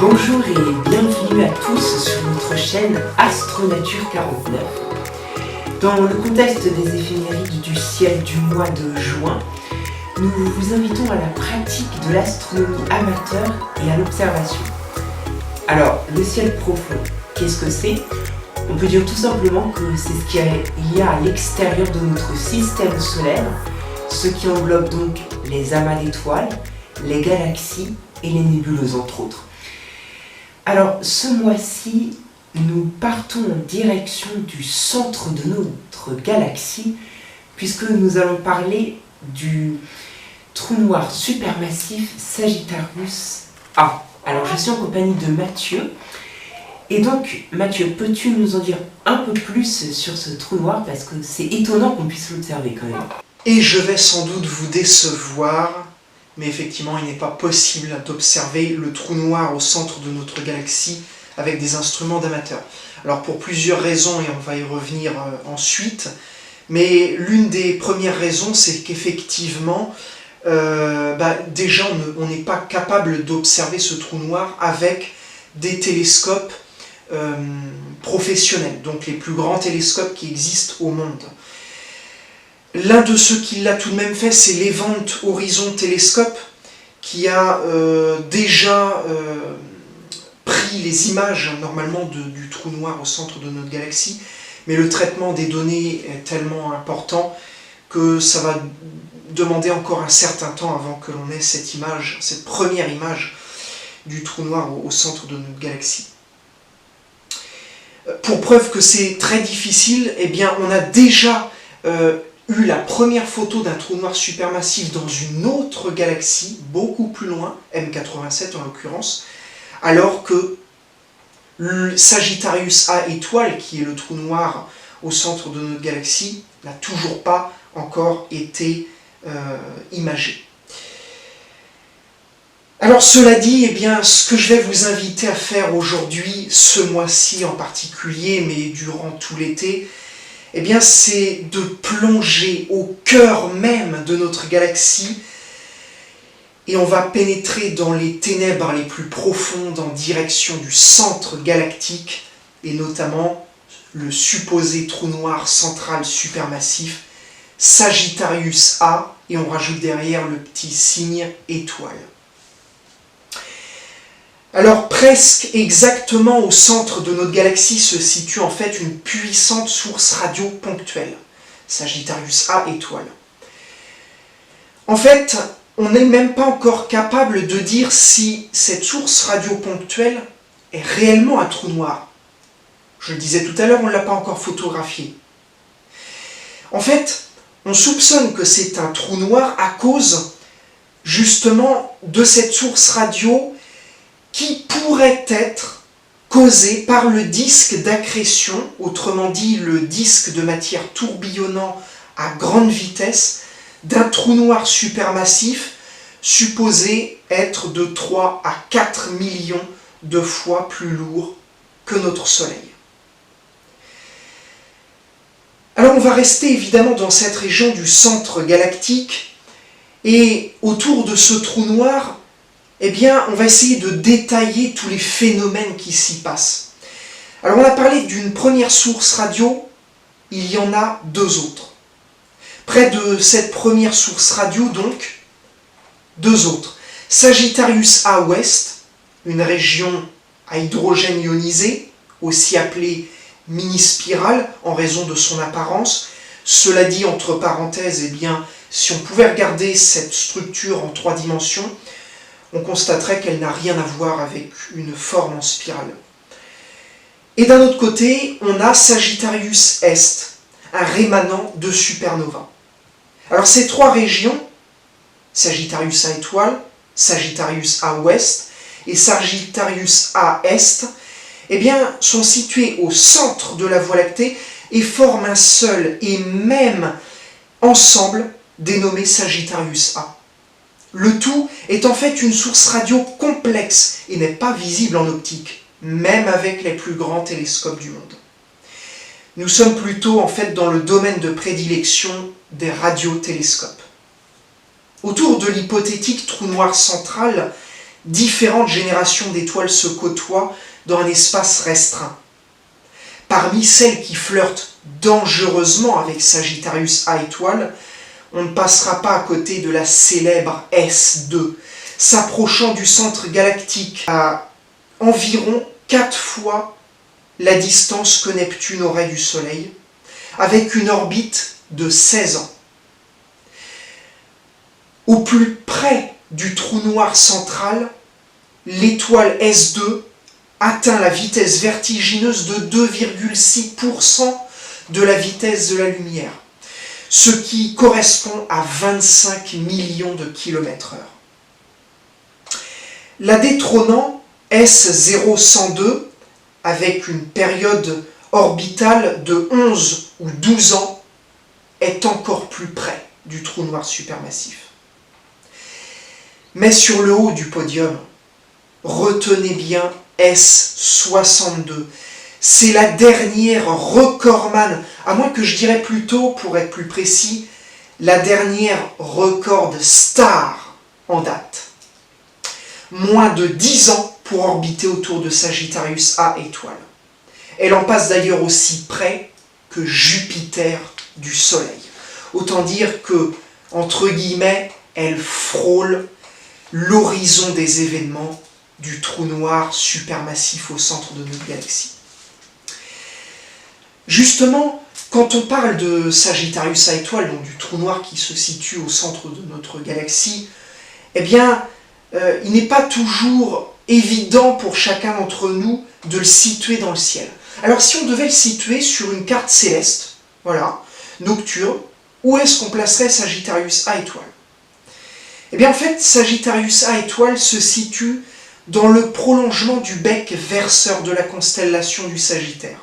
Bonjour et bienvenue à tous sur notre chaîne Astronature 49. Dans le contexte des éphémérides du ciel du mois de juin, nous vous invitons à la pratique de l'astronomie amateur et à l'observation. Alors, le ciel profond, qu'est-ce que c'est ? On peut dire tout simplement que c'est ce qu'il y a à l'extérieur de notre système solaire, ce qui englobe donc les amas d'étoiles, les galaxies et les nébuleuses entre autres. Alors ce mois-ci, nous partons en direction du centre de notre galaxie puisque nous allons parler du trou noir supermassif Sagittarius A. Alors je suis en compagnie de Mathieu. Et donc Mathieu, peux-tu nous en dire un peu plus sur ce trou noir parce que c'est étonnant qu'on puisse l'observer quand même. Et je vais sans doute vous décevoir, mais effectivement il n'est pas possible d'observer le trou noir au centre de notre galaxie avec des instruments d'amateurs. Alors pour plusieurs raisons, et on va y revenir ensuite, mais l'une des premières raisons c'est qu'effectivement, déjà on n'est pas capable d'observer ce trou noir avec des télescopes professionnels, donc les plus grands télescopes qui existent au monde. L'un de ceux qui l'a tout de même fait, c'est l'Event Horizon Telescope, qui a déjà pris les images normalement du trou noir au centre de notre galaxie, mais le traitement des données est tellement important que ça va demander encore un certain temps avant que l'on ait cette image, cette première image du trou noir au centre de notre galaxie. Pour preuve que c'est très difficile, eh bien on a déjà eu la première photo d'un trou noir supermassif dans une autre galaxie, beaucoup plus loin, M87 en l'occurrence, alors que le Sagittarius A étoile, qui est le trou noir au centre de notre galaxie, n'a toujours pas encore été imagé. Alors cela dit, eh bien, ce que je vais vous inviter à faire aujourd'hui, ce mois-ci en particulier, mais durant tout l'été, eh bien, c'est de plonger au cœur même de notre galaxie et on va pénétrer dans les ténèbres les plus profondes en direction du centre galactique et notamment le supposé trou noir central supermassif Sagittarius A et on rajoute derrière le petit signe étoile. Alors presque exactement au centre de notre galaxie se situe en fait une puissante source radio ponctuelle, Sagittarius A étoile. En fait, on n'est même pas encore capable de dire si cette source radio ponctuelle est réellement un trou noir. Je le disais tout à l'heure, on ne l'a pas encore photographié. En fait, on soupçonne que c'est un trou noir à cause justement de cette source radio qui pourrait être causé par le disque d'accrétion, autrement dit le disque de matière tourbillonnant à grande vitesse, d'un trou noir supermassif supposé être de 3 à 4 millions de fois plus lourd que notre Soleil. Alors on va rester évidemment dans cette région du centre galactique et autour de ce trou noir, eh bien, on va essayer de détailler tous les phénomènes qui s'y passent. Alors, on a parlé d'une première source radio, il y en a deux autres. Près de cette première source radio, donc, deux autres. Sagittarius A Ouest, une région à hydrogène ionisé, aussi appelée mini-spirale en raison de son apparence. Cela dit, entre parenthèses, eh bien, si on pouvait regarder cette structure en 3 dimensions, on constaterait qu'elle n'a rien à voir avec une forme en spirale. Et d'un autre côté, on a Sagittarius Est, un rémanent de supernova. Alors ces 3 régions, Sagittarius A étoile, Sagittarius A Ouest et Sagittarius A Est, eh bien, sont situées au centre de la Voie lactée et forment un seul et même ensemble dénommé Sagittarius A. Le tout est en fait une source radio complexe et n'est pas visible en optique, même avec les plus grands télescopes du monde. Nous sommes plutôt en fait dans le domaine de prédilection des radiotélescopes. Autour de l'hypothétique trou noir central différentes générations d'étoiles se côtoient dans un espace restreint. Parmi celles qui flirtent dangereusement avec Sagittarius A étoile, on ne passera pas à côté de la célèbre S2, s'approchant du centre galactique à environ 4 fois la distance que Neptune aurait du Soleil, avec une orbite de 16 ans. Au plus près du trou noir central, l'étoile S2 atteint la vitesse vertigineuse de 2,6% de la vitesse de la lumière, ce qui correspond à 25 millions de km/h. La détrônant S0102, avec une période orbitale de 11 ou 12 ans, est encore plus près du trou noir supermassif. Mais sur le haut du podium, retenez bien S62. C'est la dernière recordman, à moins que je dirais plutôt, pour être plus précis, la dernière record star en date. Moins de 10 ans pour orbiter autour de Sagittarius A étoile. Elle en passe d'ailleurs aussi près que Jupiter du Soleil. Autant dire que, entre guillemets, elle frôle l'horizon des événements du trou noir supermassif au centre de notre galaxie. Justement, quand on parle de Sagittarius A étoile, donc du trou noir qui se situe au centre de notre galaxie, eh bien, il n'est pas toujours évident pour chacun d'entre nous de le situer dans le ciel. Alors si on devait le situer sur une carte céleste, voilà, nocturne, où est-ce qu'on placerait Sagittarius A étoile? Eh bien en fait, Sagittarius A étoile se situe dans le prolongement du bec verseur de la constellation du Sagittaire,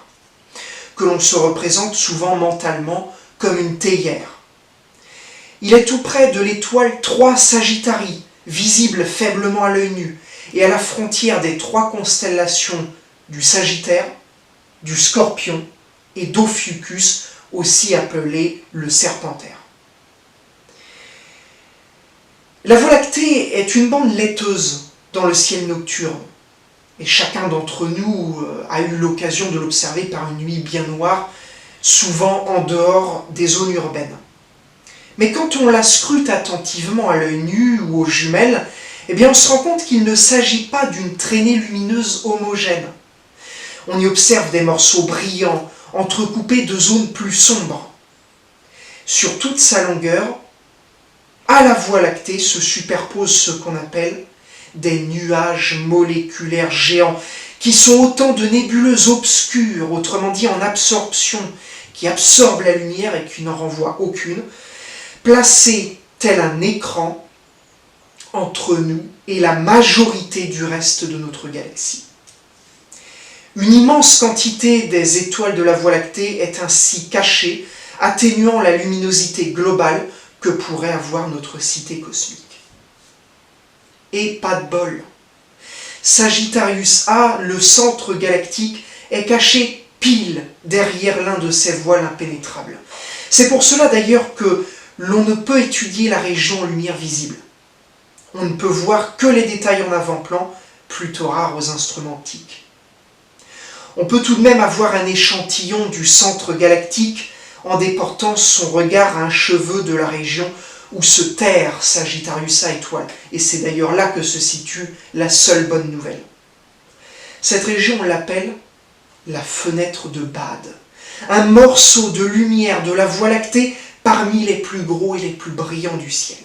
que l'on se représente souvent mentalement comme une théière. Il est tout près de l'étoile 3 Sagittarii, visible faiblement à l'œil nu, et à la frontière des 3 constellations du Sagittaire, du Scorpion et d'Ophiuchus, aussi appelé le Serpentaire. La Voie lactée est une bande laiteuse dans le ciel nocturne, et chacun d'entre nous a eu l'occasion de l'observer par une nuit bien noire, souvent en dehors des zones urbaines. Mais quand on la scrute attentivement à l'œil nu ou aux jumelles, eh bien on se rend compte qu'il ne s'agit pas d'une traînée lumineuse homogène. On y observe des morceaux brillants, entrecoupés de zones plus sombres. Sur toute sa longueur, à la Voie lactée se superposent ce qu'on appelle des nuages moléculaires géants, qui sont autant de nébuleuses obscures, autrement dit en absorption, qui absorbent la lumière et qui n'en renvoient aucune, placés tel un écran entre nous et la majorité du reste de notre galaxie. Une immense quantité des étoiles de la Voie lactée est ainsi cachée, atténuant la luminosité globale que pourrait avoir notre cité cosmique. Et pas de bol. Sagittarius A, le centre galactique, est caché pile derrière l'un de ces voiles impénétrables. C'est pour cela d'ailleurs que l'on ne peut étudier la région en lumière visible. On ne peut voir que les détails en avant-plan, plutôt rares aux instruments optiques. On peut tout de même avoir un échantillon du centre galactique en déportant son regard à un cheveu de la région où se terre Sagittarius A étoile. Et c'est d'ailleurs là que se situe la seule bonne nouvelle. Cette région, on l'appelle la fenêtre de Bade. Un morceau de lumière de la Voie lactée parmi les plus gros et les plus brillants du ciel.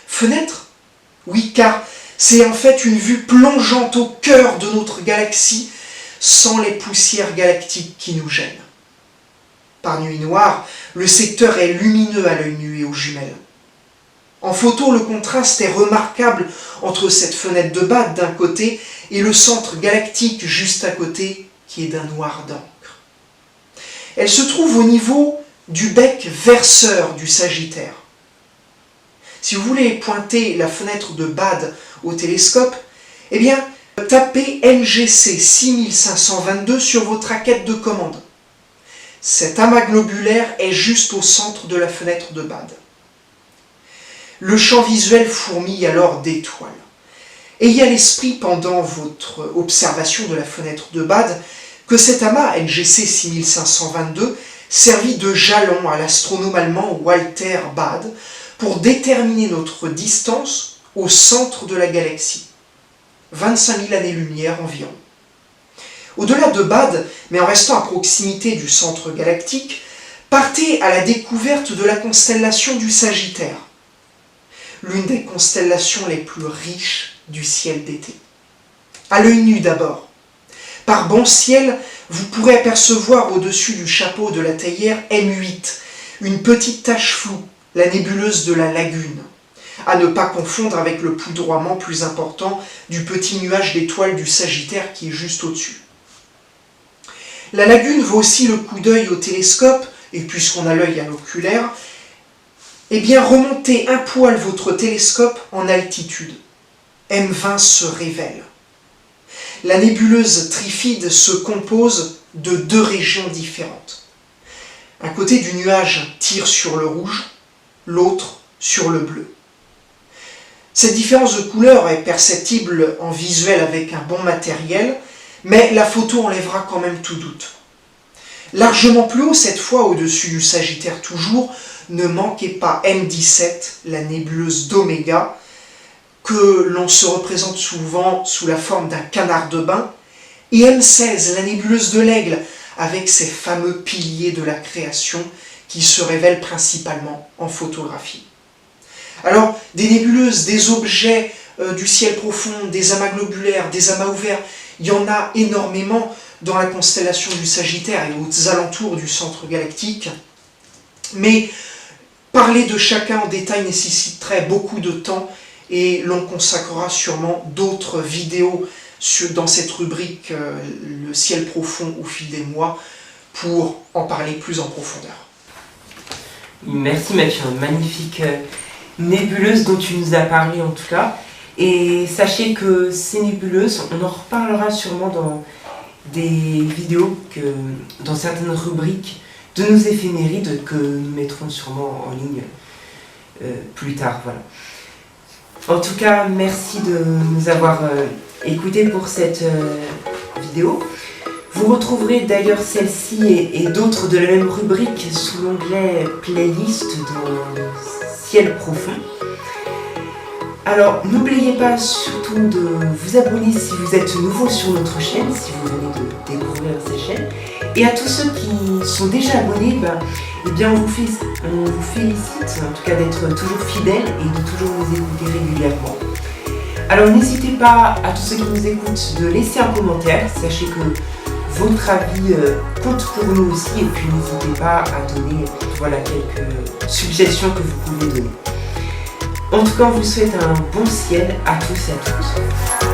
Fenêtre? Oui, car c'est en fait une vue plongeante au cœur de notre galaxie sans les poussières galactiques qui nous gênent. Par nuit noire, le secteur est lumineux à l'œil nu et aux jumelles. En photo, le contraste est remarquable entre cette fenêtre de Bade d'un côté et le centre galactique juste à côté qui est d'un noir d'encre. Elle se trouve au niveau du bec verseur du Sagittaire. Si vous voulez pointer la fenêtre de Bade au télescope, eh bien, tapez NGC 6522 sur votre raquette de commande. Cet amas globulaire est juste au centre de la fenêtre de Bade. Le champ visuel fourmille alors d'étoiles. Ayez à l'esprit pendant votre observation de la fenêtre de Bade que cet amas NGC 6522 servit de jalon à l'astronome allemand Walter Bade pour déterminer notre distance au centre de la galaxie. 25 000 années-lumière environ. Au-delà de Bade, mais en restant à proximité du centre galactique, partez à la découverte de la constellation du Sagittaire, l'une des constellations les plus riches du ciel d'été. À l'œil nu d'abord. Par bon ciel, vous pourrez apercevoir au-dessus du chapeau de la théière M8, une petite tache floue, la nébuleuse de la Lagune, à ne pas confondre avec le poudroiement plus important du petit nuage d'étoiles du Sagittaire qui est juste au-dessus. La Lagune vaut aussi le coup d'œil au télescope, et puisqu'on a l'œil à l'oculaire, eh bien remontez un poil votre télescope en altitude. M20 se révèle. La nébuleuse Trifide se compose de deux régions différentes. Un côté du nuage tire sur le rouge, l'autre sur le bleu. Cette différence de couleur est perceptible en visuel avec un bon matériel, mais la photo enlèvera quand même tout doute. Largement plus haut, cette fois au-dessus du Sagittaire toujours, ne manquez pas M17, la nébuleuse d'Oméga, que l'on se représente souvent sous la forme d'un canard de bain, et M16, la nébuleuse de l'Aigle, avec ses fameux piliers de la création qui se révèlent principalement en photographie. Alors, des nébuleuses, des objets du ciel profond, des amas globulaires, des amas ouverts, il y en a énormément dans la constellation du Sagittaire et aux alentours du centre galactique. Mais parler de chacun en détail nécessiterait beaucoup de temps et l'on consacrera sûrement d'autres vidéos dans cette rubrique le ciel profond au fil des mois pour en parler plus en profondeur. Merci Mathieu, magnifique nébuleuse dont tu nous as parlé en tout cas. Et sachez que ces nébuleuses, on en reparlera sûrement dans des vidéos, dans certaines rubriques de nos éphémérides que nous mettrons sûrement en ligne plus tard. Voilà. En tout cas, merci de nous avoir écoutés pour cette vidéo. Vous retrouverez d'ailleurs celle-ci et d'autres de la même rubrique sous l'onglet Playlist dans Ciel profond. Alors, n'oubliez pas surtout de vous abonner si vous êtes nouveau sur notre chaîne, si vous venez de découvrir cette chaîne. Et à tous ceux qui sont déjà abonnés, eh bien on vous félicite en tout cas d'être toujours fidèles et de toujours nous écouter régulièrement. Alors n'hésitez pas à tous ceux qui nous écoutent de laisser un commentaire, sachez que votre avis compte pour nous aussi et puis n'hésitez pas à donner quelques suggestions que vous pouvez donner. En tout cas, on vous souhaite un bon ciel à tous et à toutes.